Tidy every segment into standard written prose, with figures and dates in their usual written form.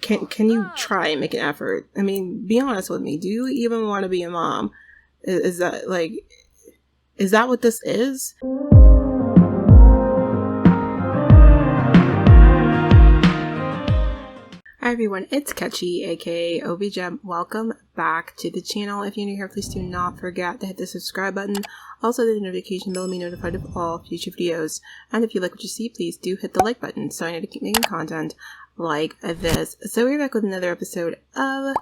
can you try and make an effort? I mean, be honest with me. Do you even want to be a mom? Is that what this is? Hi everyone, it's Catchy, aka OBiGem. Welcome back to the channel. If you're new here, please do not forget to hit the subscribe button. Also, the notification bell to be notified of all future videos. And if you like what you see, please do hit the like button so I know to keep making content like this. So we're back with another episode of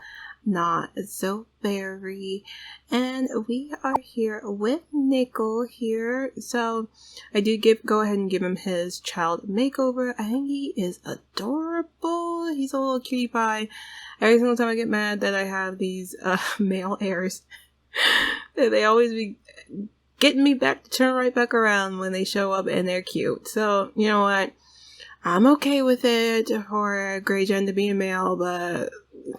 Not So Very, and we are here with Nickle here. So I did go ahead and give him his child makeover. I think he is adorable. He's a little cutie pie. Every single time I get mad that I have these male heirs, they always be getting me back to turn right back around when they show up and they're cute. So you know what? I'm okay with it for Greygen to be a male, but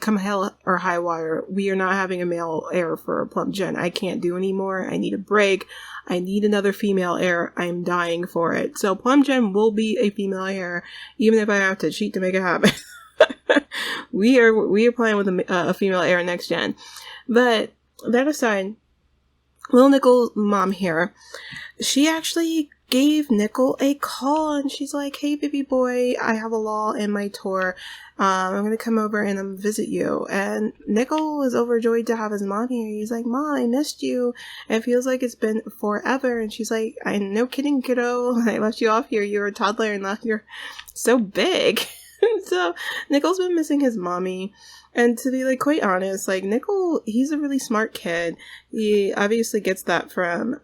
come hell or high water, we are not having a male heir for PlumGen. I can't do anymore. I need a break. I need another female heir. I'm dying for it. So PlumGen will be a female heir, even if I have to cheat to make it happen. we are playing with a female heir next gen. But that aside, little Nickle's mom here, she actually gave Nickle a call and she's like, hey baby boy, I have a lull in my tour. I'm gonna come over and visit you. And Nickle was overjoyed to have his mom here. He's like, Mom, I missed you. It feels like it's been forever. And she's like, I'm no kidding, kiddo. I left you off here. You were a toddler and now you're so big. So Nickle's been missing his mommy. And to be quite honest, Nickle, he's a really smart kid. He obviously gets that from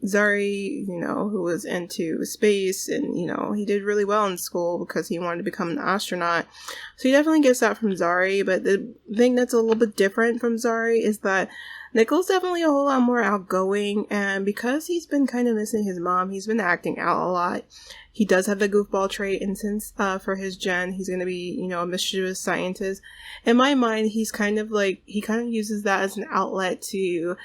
Zari, who was into space, and, he did really well in school because he wanted to become an astronaut. So he definitely gets that from Zari, but the thing that's a little bit different from Zari is that Nickle's definitely a whole lot more outgoing, and because he's been kind of missing his mom, he's been acting out a lot. He does have the goofball trait, and since for his gen, he's going to be, a mischievous scientist. In my mind, he kind of uses that as an outlet to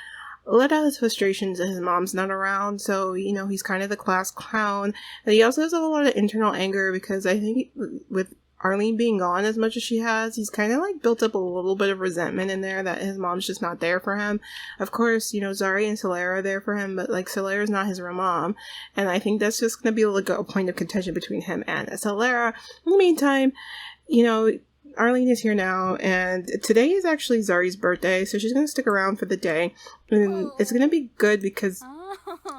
let out his frustrations that his mom's not around. So, he's kind of the class clown. And he also has a lot of internal anger because I think with Arlene being gone as much as she has, he's kind of built up a little bit of resentment in there that his mom's just not there for him. Of course, Zari and Solera are there for him, but Solera's not his real mom. And I think that's just going to be a point of contention between him and Solera. In the meantime, Arlene is here now, and today is actually Zari's birthday, so she's going to stick around for the day, and it's going to be good because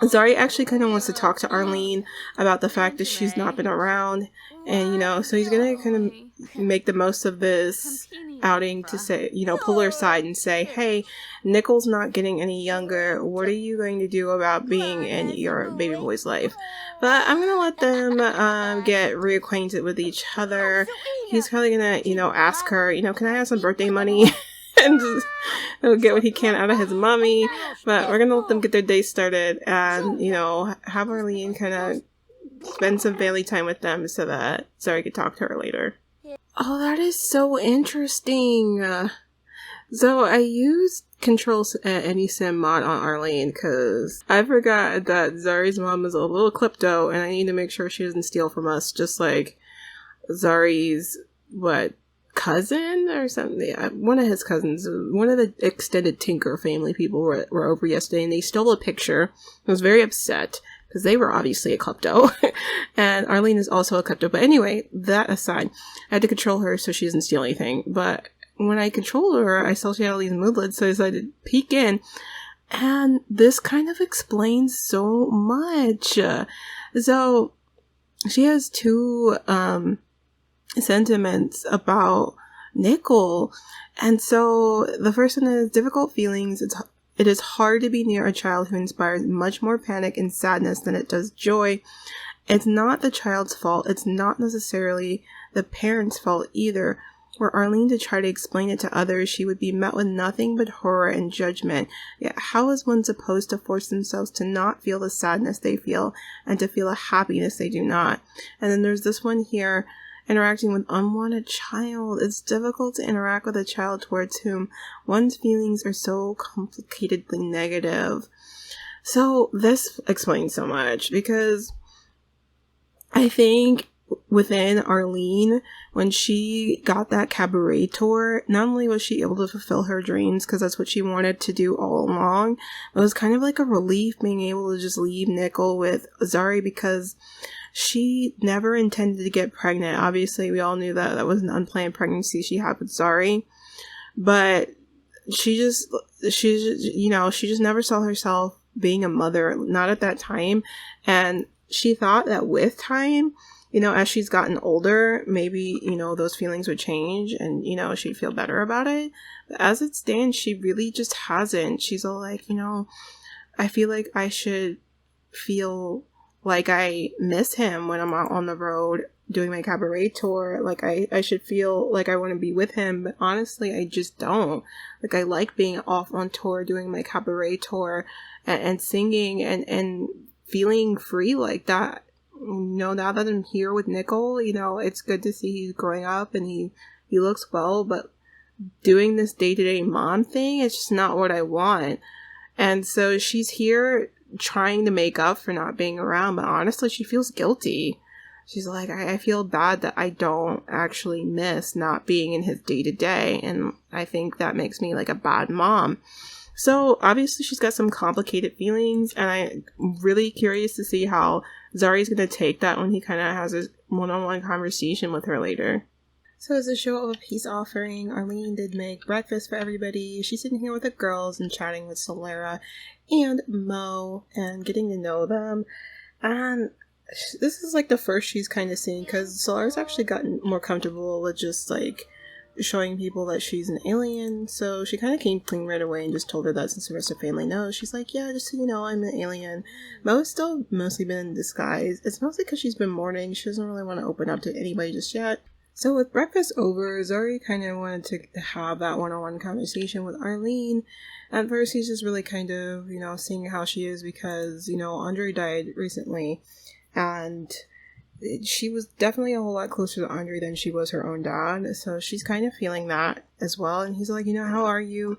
Zari actually kind of wants to talk to Arlene about the fact that she's not been around, and, so he's going to kind of make the most of this outing to say, pull her aside and say, hey, Nickle's not getting any younger. What are you going to do about being in your baby boy's life? But I'm going to let them get reacquainted with each other. He's probably going to, ask her, can I have some birthday money? And just get what he can out of his mommy. But we're going to let them get their day started and, have Arlene kind of spend some family time with them so that Zari could talk to her later. Oh, that is so interesting. So I used Control Any Sim mod on Arlene because I forgot that Zari's mom is a little klepto and I need to make sure she doesn't steal from us, just like Zari's, cousin or something? One of his cousins, one of the extended Tinker family people were over yesterday and they stole a picture. I was very upset because they were obviously a klepto. And Arlene is also a klepto. But anyway, that aside, I had to control her so she doesn't steal anything. But when I controlled her, I saw she had all these moodlets, so I decided to peek in. And this kind of explains so much. So she has two sentiments about Nickle. And so the first one is difficult feelings. It is hard to be near a child who inspires much more panic and sadness than it does joy. It's not the child's fault. It's not necessarily the parent's fault either. Were Arlene to try to explain it to others, she would be met with nothing but horror and judgment. Yet how is one supposed to force themselves to not feel the sadness they feel and to feel a happiness they do not? And then there's this one here, interacting with unwanted child. It's difficult to interact with a child towards whom one's feelings are so complicatedly negative. So this explains so much because I think within Arlene, when she got that cabaret tour, not only was she able to fulfill her dreams, because that's what she wanted to do all along, it was kind of like a relief being able to just leave Nickle with Zari, because she never intended to get pregnant. Obviously, we all knew that that was an unplanned pregnancy she had with Zari, but she just never saw herself being a mother, not at that time. And she thought that with time, as she's gotten older, maybe, those feelings would change and, she'd feel better about it. But as it stands, she really just hasn't. She's all like, I feel like I should feel like I miss him when I'm out on the road doing my cabaret tour. Like, I should feel like I want to be with him. But honestly, I just don't. Like, I like being off on tour, doing my cabaret tour and singing and feeling free like that. Now that I'm here with Nickle, it's good to see he's growing up and he looks well, but doing this day-to-day mom thing, it's just not what I want. And so she's here trying to make up for not being around, but honestly, she feels guilty. She's like, I feel bad that I don't actually miss not being in his day-to-day, and I think that makes me like a bad mom. So obviously she's got some complicated feelings, and I'm really curious to see how Zari's going to take that when he kind of has a one-on-one conversation with her later. So as a show of a peace offering, Arlene did make breakfast for everybody. She's sitting here with the girls and chatting with Solera and Mo and getting to know them. And this is like the first she's kind of seen, because Solera's actually gotten more comfortable with just like showing people that she's an alien. So she kind of came clean right away and just told her that since the rest of her family knows. She's like, yeah, just so you know, I'm an alien. Mo's still mostly been in disguise. It's mostly because she's been mourning. She doesn't really want to open up to anybody just yet. So with breakfast over, Zari kind of wanted to have that one-on-one conversation with Arlene. At first, he's just really kind of, seeing how she is because, Andre died recently. And she was definitely a whole lot closer to Andre than she was her own dad. So she's kind of feeling that as well. And he's like, how are you?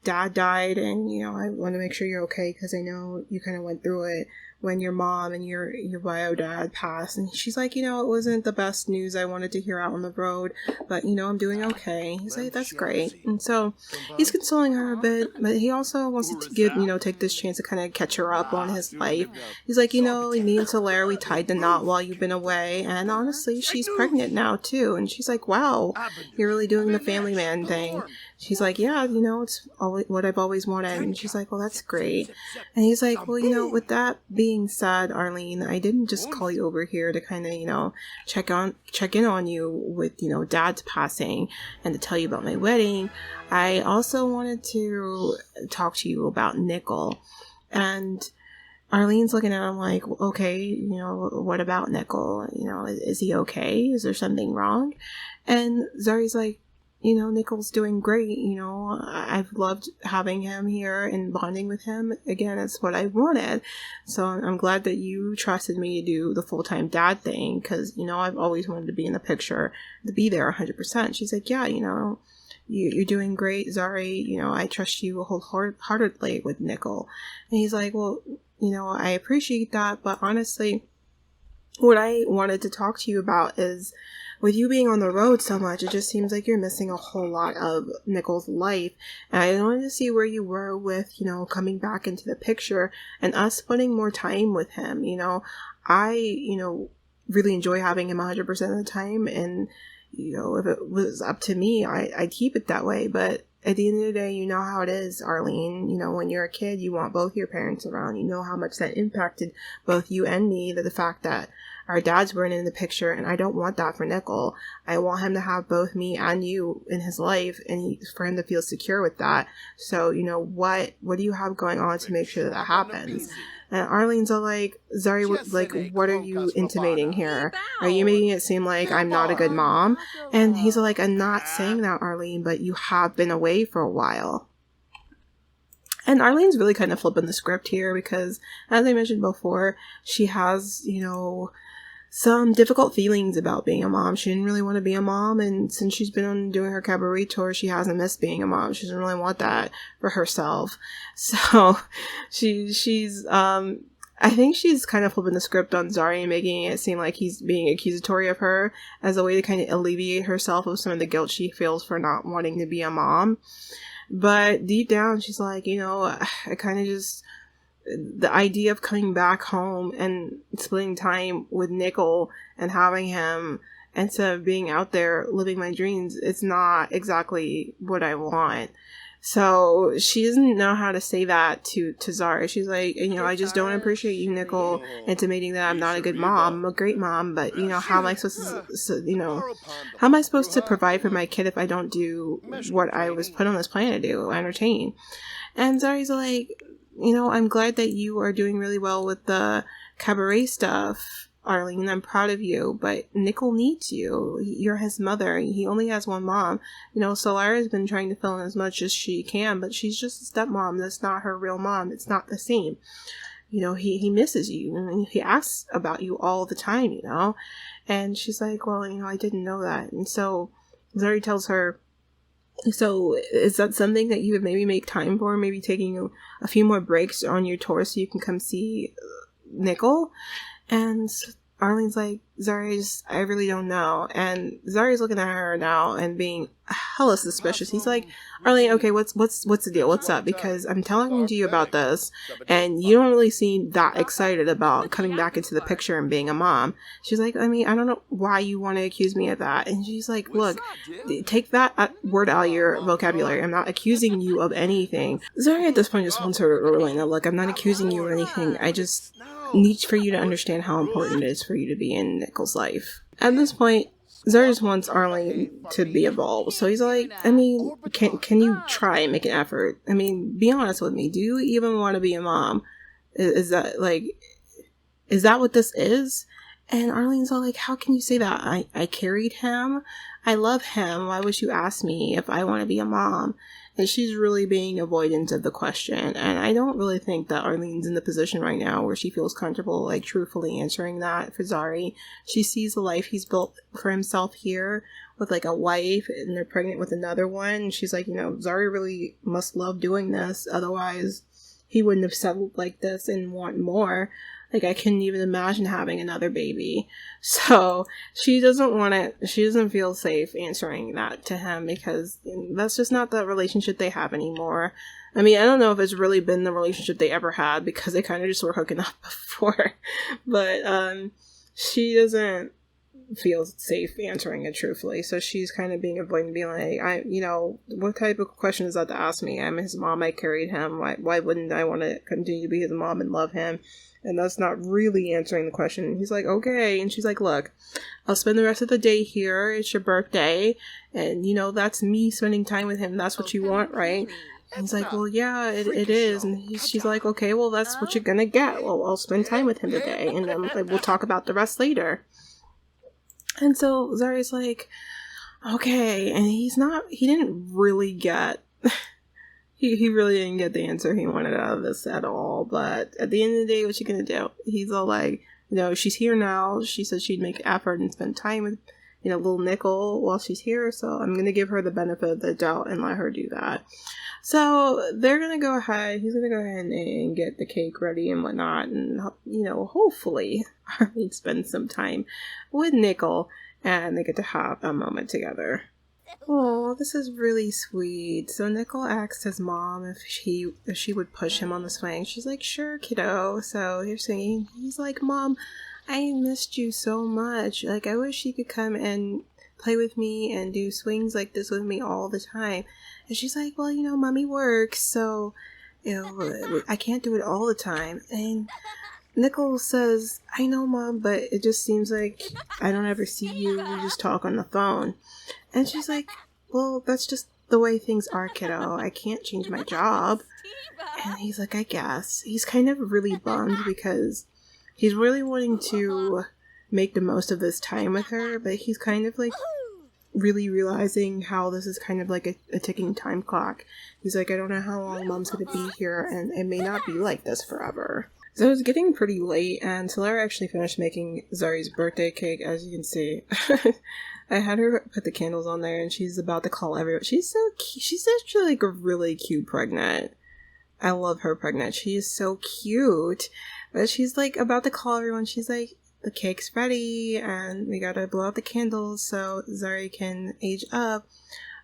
Dad died, and, I want to make sure you're okay because I know you kind of went through it when your mom and your bio dad passed. And she's like, it wasn't the best news I wanted to hear out on the road, but, I'm doing okay. He's like, that's great. And so he's consoling her a bit, but he also wants to take this chance to kind of catch her up on his life. He's like, me and Solera, we tied the knot while you've been away, and honestly, she's pregnant now too. And she's like, wow, you're really doing the family man thing. She's like, yeah, it's always what I've always wanted. And she's like, well, that's great. And he's like, well, with that being said, Arlene, I didn't just call you over here to kind of, check in on you with, Dad's passing and to tell you about my wedding. I also wanted to talk to you about Nickle. And Arlene's looking at him like, okay, what about Nickle? Is he okay? Is there something wrong? And Zari's like, Nickle's doing great. I've loved having him here and bonding with him. Again, it's what I wanted. So I'm glad that you trusted me to do the full-time dad thing because, I've always wanted to be in the picture, to be there 100%. She's like, yeah, you're doing great, Zari. I trust you wholeheartedly with Nickle. And he's like, well, I appreciate that. But honestly, what I wanted to talk to you about is, with you being on the road so much, it just seems like you're missing a whole lot of Nickle's life. And I wanted to see where you were with, coming back into the picture and us spending more time with him. I, really enjoy having him 100% of the time. And, if it was up to me, I'd keep it that way. But at the end of the day, you know how it is, Arlene. When you're a kid, you want both your parents around. You know how much that impacted both you and me, the fact that our dads weren't in the picture, and I don't want that for Nickle. I want him to have both me and you in his life, and for him to feel secure with that. So, what do you have going on to make sure that happens? And Arlene's all like, Zari, what are you intimating here? Are you making it seem like I'm not a good mom? And he's like, I'm not saying that, Arlene, but you have been away for a while. And Arlene's really kind of flipping the script here because, as I mentioned before, she has, some difficult feelings about being a mom. She didn't really want to be a mom, and since she's been doing her cabaret tour, she hasn't missed being a mom. She doesn't really want that for herself. So she's I think she's kind of flipping the script on Zari and making it seem like he's being accusatory of her as a way to kind of alleviate herself of some of the guilt she feels for not wanting to be a mom. But deep down, she's like, I kind of just, the idea of coming back home and splitting time with Nickle and having him instead of being out there living my dreams, it's not exactly what I want. So she doesn't know how to say that to Zari. She's like, I just don't appreciate you, Nickle, intimating that I'm not a good mom. I'm a great mom, but, how am I supposed to, how am I supposed to provide for my kid if I don't do what I was put on this planet to do, entertain? And Zari's like, I'm glad that you are doing really well with the cabaret stuff, Arlene. I'm proud of you, but Nickle needs you. You're his mother. He only has one mom. Solara's been trying to fill in as much as she can, but she's just a stepmom. That's not her real mom. It's not the same. He misses you, and he asks about you all the time, And she's like, well, I didn't know that. And so Zari tells her, so is that something that you would maybe make time for? Maybe taking a few more breaks on your tour so you can come see Nickle? And Arlene's like, Zari, I really don't know. And Zari's looking at her now and being hella suspicious. He's like, Arlene, okay, what's the deal? What's up? Because I'm telling you about this, and you don't really seem that excited about coming back into the picture and being a mom. She's like, I don't know why you want to accuse me of that. And she's like, look, take that word out of your vocabulary. I'm not accusing you of anything. Zari at this point just wants her to really know, look, I'm not accusing you of anything. I just need for you to understand how important it is for you to be in Nickle's life. At this point, Zari just wants Arlene to be involved. So he's like, can you try and make an effort? Be honest with me. Do you even want to be a mom? Is that what this is? And Arlene's all like, how can you say that? I carried him. I love him. Why would you ask me if I want to be a mom? And she's really being avoidant of the question. And I don't really think that Arlene's in the position right now where she feels comfortable, truthfully answering that for Zari. She sees the life he's built for himself here with, a wife, and they're pregnant with another one. And she's like, Zari really must love doing this. Otherwise, he wouldn't have settled like this and want more. I couldn't even imagine having another baby. So she doesn't feel safe answering that to him because that's just not the relationship they have anymore. I don't know if it's really been the relationship they ever had because they kind of just were hooking up before. But she doesn't feel safe answering it truthfully. So she's kind of being avoidant, being like, what type of question is that to ask me? I'm his mom. I carried him. Why wouldn't I want to continue to be his mom and love him? And that's not really answering the question. He's like, okay. And she's like, look, I'll spend the rest of the day here. It's your birthday. And, that's me spending time with him. That's what you want, right? And he's like, well, yeah, it is. And she's like, okay, well, that's what you're going to get. Well, I'll spend time with him today. And then we'll talk about the rest later. And so Zari's like, okay. And he didn't really get... He really didn't get the answer he wanted out of this at all. But at the end of the day, what you gonna do? He's all like, she's here now. She said she'd make an effort and spend time with, little Nickle while she's here. So I'm gonna give her the benefit of the doubt and let her do that. So they're gonna go ahead. He's gonna go ahead and get the cake ready and whatnot. And, hopefully Arlene spends some time with Nickle and they get to have a moment together. Oh, this is really sweet. So Nickle asks his mom if she would push him on the swing. She's like, sure, kiddo. So they're swinging. He's like, Mom, I missed you so much. I wish you could come and play with me and do swings like this with me all the time. And she's like, well, Mommy works, so, I can't do it all the time. And Nickle says, I know, Mom, but it just seems like I don't ever see you. We just talk on the phone. And she's like, well, that's just the way things are, kiddo. I can't change my job. And he's like, I guess. He's kind of really bummed because he's really wanting to make the most of this time with her, but he's kind of really realizing how this is kind of like a ticking time clock. He's like, I don't know how long Mom's going to be here, and it may not be like this forever. So it's getting pretty late, and Solara actually finished making Zari's birthday cake, as you can see. I had her put the candles on there, and she's about to call everyone. She's so cute. She's actually a really cute pregnant. I love her pregnant. She is so cute. But she's like about to call everyone. She's like, the cake's ready and we gotta blow out the candles so Zari can age up.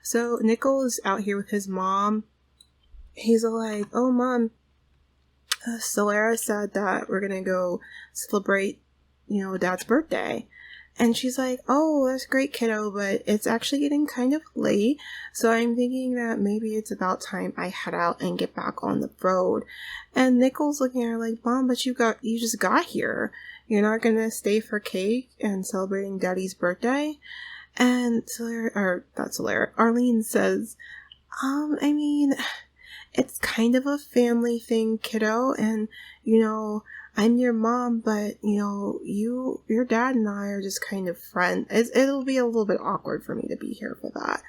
So Nickle is out here with his mom. He's all like, oh mom, Solera said that we're gonna go celebrate, dad's birthday. And she's like, oh, that's great, kiddo, but it's actually getting kind of late, so I'm thinking that maybe it's about time I head out and get back on the road. And Nickle's looking at her like, Mom, but you just got here. You're not gonna stay for cake and celebrating Daddy's birthday? And Arlene says, I mean, it's kind of a family thing, kiddo, and, I'm your mom, but, your dad and I are just kind of friends. It'll be a little bit awkward for me to be here for that.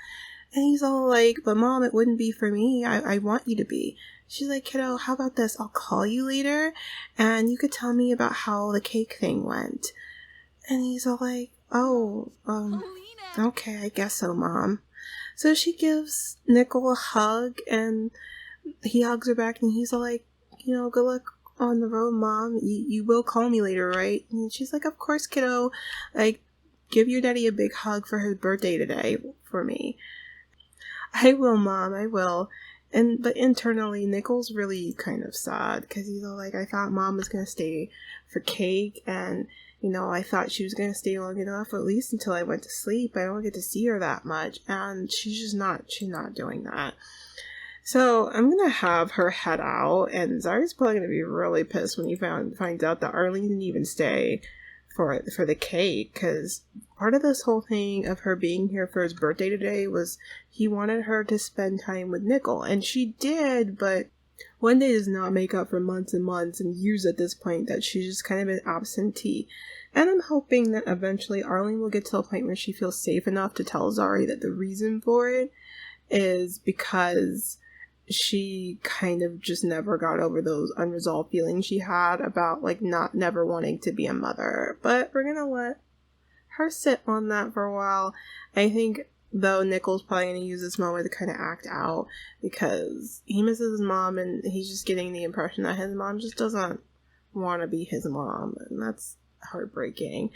And he's all like, but Mom, it wouldn't be for me. I want you to be. She's like, kiddo, how about this? I'll call you later, and you could tell me about how the cake thing went. And he's all like, oh, okay, I guess so, Mom. So she gives Nickle a hug, and he hugs her back, and he's all like, good luck on the road, Mom. You will call me later, right? And she's like, of course, kiddo. Like, give your daddy a big hug for his birthday today for me. I will, Mom, I will. But internally, Nickle's really kind of sad because he's all like, I thought Mom was gonna stay for cake, and I thought she was gonna stay long enough, at least until I went to sleep. I don't get to see her that much, and she's not doing that. So I'm gonna have her head out, and Zari's probably gonna be really pissed when he finds out that Arlene didn't even stay for the cake, because part of this whole thing of her being here for his birthday today was he wanted her to spend time with Nickle, and she did, but one day does not make up for months and months and years at this point that she's just kind of been absentee. And I'm hoping that eventually Arlene will get to a point where she feels safe enough to tell Zari that the reason for it is because she kind of just never got over those unresolved feelings she had about never wanting to be a mother. But we're gonna let her sit on that for a while. I think though Nickle's probably gonna use this moment to kind of act out because he misses his mom, and he's just getting the impression that his mom just doesn't want to be his mom, and that's heartbreaking.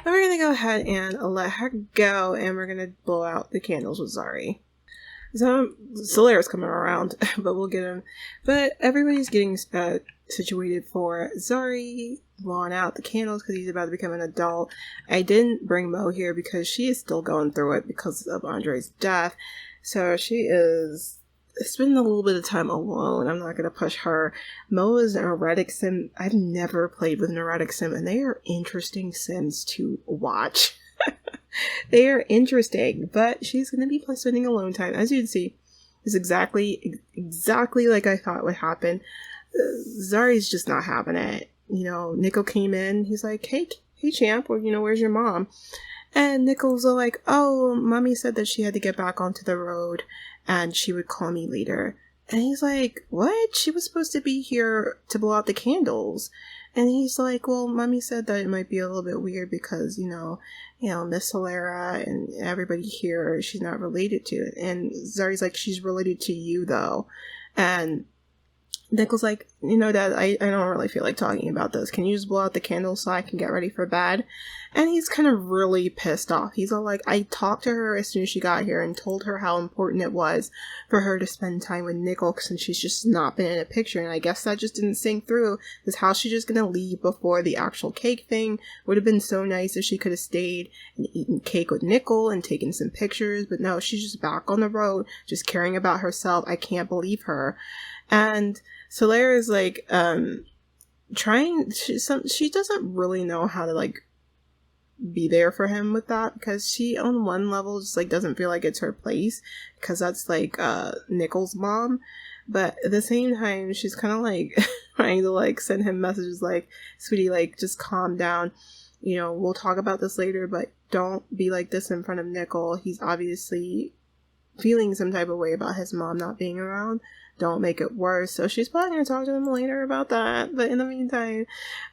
But we're gonna go ahead and let her go, and we're gonna blow out the candles with Zari. So Solera's coming around, but we'll get him. But everybody's getting situated for Zari blowing out the candles because he's about to become an adult. I didn't bring Mo here because she is still going through it because of Andre's death. So she is spending a little bit of time alone. I'm not going to push her. Mo is an erratic sim. I've never played with an erratic sim, and they are interesting sims to watch. They are interesting, but she's going to be spending alone time. As you can see, is exactly like I thought would happen. Zari's just not having it. Nickle came in. He's like, hey champ, where's your mom? And Nickle's like, oh, mommy said that she had to get back onto the road and she would call me later. And he's like, what? She was supposed to be here to blow out the candles. And he's like, well, mommy said that it might be a little bit weird because, Miss Solera and everybody here, she's not related to it. And Zari's like, she's related to you, though. And Nickle's like, Dad, I don't really feel like talking about this. Can you just blow out the candles so I can get ready for bed? And he's kind of really pissed off. He's all like, I talked to her as soon as she got here and told her how important it was for her to spend time with Nickle since she's just not been in a picture. And I guess that just didn't sink through. Because how's she just going to leave before the actual cake thing? Would have been so nice if she could have stayed and eaten cake with Nickle and taken some pictures. But no, she's just back on the road, just caring about herself. I can't believe her. And Solera is like, she doesn't really know how to be there for him with that, because she on one level just doesn't feel like it's her place because that's Nickle's mom, but at the same time she's kind of trying to send him messages like, sweetie, just calm down, we'll talk about this later, but don't be like this in front of Nickle. He's obviously feeling some type of way about his mom not being around. Don't make it worse. So she's probably going to talk to him later about that. But in the meantime,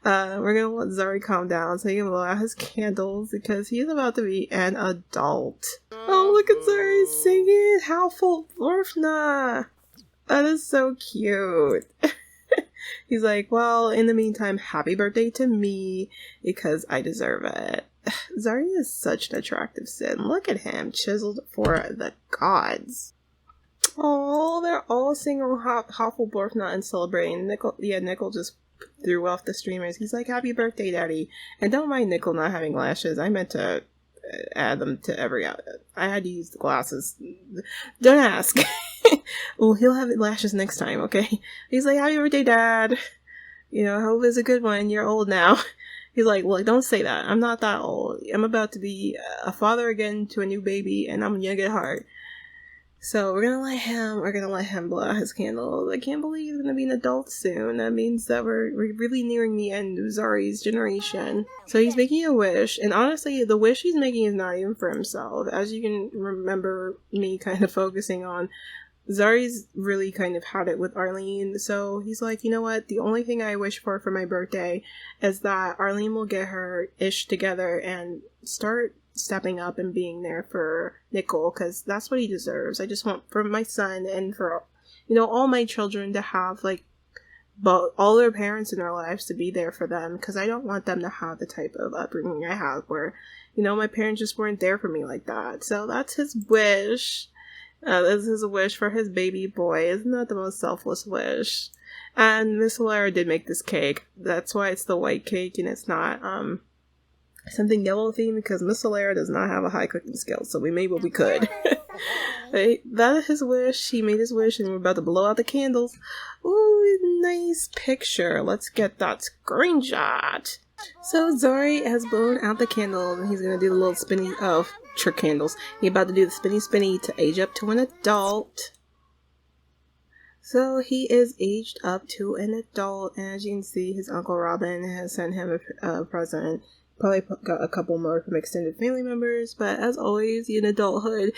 we're going to let Zari calm down so he can blow out his candles because he's about to be an adult. Oh, look at Zari singing How Full Orfna. That is so cute. He's like, well, in the meantime, happy birthday to me because I deserve it. Zari is such an attractive sin. Look at him, chiseled for the gods. Oh, they're all singing Hufflepuff and celebrating. Nickle just threw off the streamers. He's like, happy birthday, daddy. And don't mind Nickle not having lashes. I meant to add them to every outfit. I had to use the glasses. Don't ask. Well, he'll have lashes next time, okay? He's like, happy birthday, dad. You know, hope is a good one. You're old now. He's like, look, don't say that. I'm not that old. I'm about to be a father again to a new baby, and I'm young at heart. So we're gonna let him blow out his candles. I can't believe he's gonna be an adult soon. That means that we're really nearing the end of Zari's generation. So he's making a wish, and honestly, the wish he's making is not even for himself. As you can remember me kind of focusing on, Zari's really kind of had it with Arlene, so he's like, you know what, the only thing I wish for my birthday is that Arlene will get her ish together and start stepping up and being there for Nickle, because that's what he deserves. I just want for my son and for, you know, all my children to have, like, all their parents in their lives to be there for them, because I don't want them to have the type of upbringing I have where, you know, my parents just weren't there for me like that. So that's his wish. This is a wish for his baby boy. Isn't that the most selfless wish? And Miss Solara did make this cake. That's why it's the white cake and it's not something yellow themed, because Miss Solara does not have a high cooking skill, so we made what we could. That is his wish. He made his wish and we're about to blow out the candles. Ooh, nice picture. Let's get that screenshot. So Zari has blown out the candle and he's gonna do the little spinny trick candles. He's about to do the spinny to age up to an adult. So he is aged up to an adult, and as you can see, his Uncle Robin has sent him a present. Probably got a couple more from extended family members, but as always, in adulthood,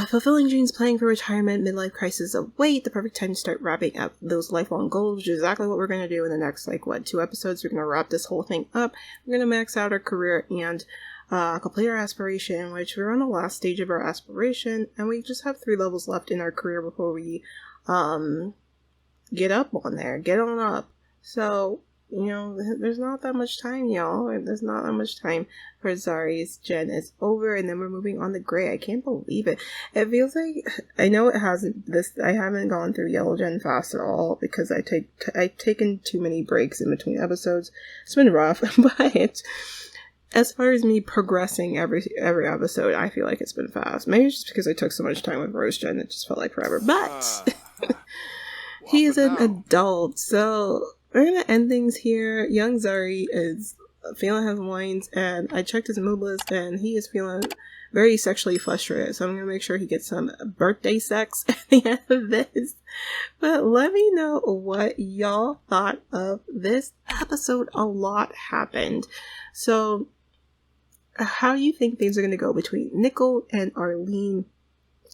fulfilling dreams, planning for retirement, midlife crisis await, the perfect time to start wrapping up those lifelong goals, which is exactly what we're going to do in the next, 2 episodes. We're going to wrap this whole thing up. We're going to max out our career and complete our aspiration, which we're on the last stage of our aspiration, and we just have 3 levels left in our career before we get up on there, get on up. So, you know, there's not that much time, y'all. There's not that much time for Zari's gen. It's over, and then we're moving on to gray. I can't believe it. It feels like, I know it hasn't, I haven't gone through yellow gen fast at all, because I've taken too many breaks in between episodes. It's been rough, but as far as me progressing every episode, I feel like it's been fast. Maybe it's just because I took so much time with Rose Gen, it just felt like forever. But he is an adult, so we're gonna end things here. Young Zari is feeling his wines, and I checked his mood list, and he is feeling very sexually frustrated. So I'm gonna make sure he gets some birthday sex at the end of this. But let me know what y'all thought of this episode. A lot happened. So how do you think things are gonna go between Nickle and Arlene?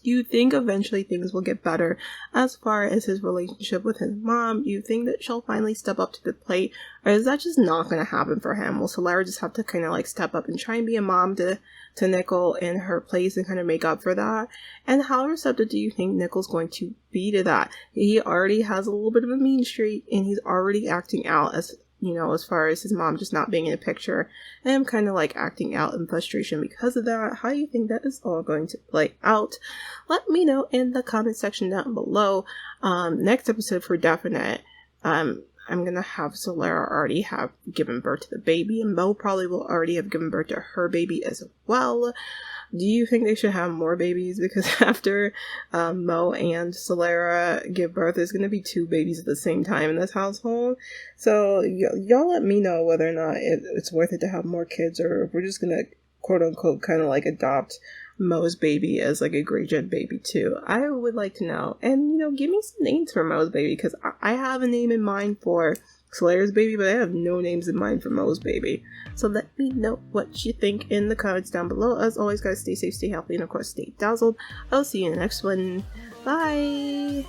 Do you think eventually things will get better as far as his relationship with his mom? Do you think that she'll finally step up to the plate? Or is that just not going to happen for him? Will Solara just have to kind of step up and try and be a mom to Nickle in her place and kind of make up for that? And how receptive do you think Nickle's going to be to that? He already has a little bit of a mean streak, and he's already acting out as, you know, as far as his mom just not being in the picture, and I'm kind of acting out in frustration because of that. How do you think that is all going to play out? Let me know in the comment section down below. Next episode for definite, I'm gonna have Solara already have given birth to the baby, and Mo probably will already have given birth to her baby as well. Do you think they should have more babies? Because after Mo and Solara give birth, there's going to be 2 babies at the same time in this household. So y'all let me know whether or not it's worth it to have more kids, or if we're just going to quote unquote kind of adopt Mo's baby as a Grey Gen baby too. I would like to know. And, you know, give me some names for Mo's baby, because I have a name in mind for Solara's baby, but I have no names in mind for Mo's baby. So let me know what you think in the comments down below. As always, guys, stay safe, stay healthy, and of course, stay dazzled. I'll see you in the next one. Bye!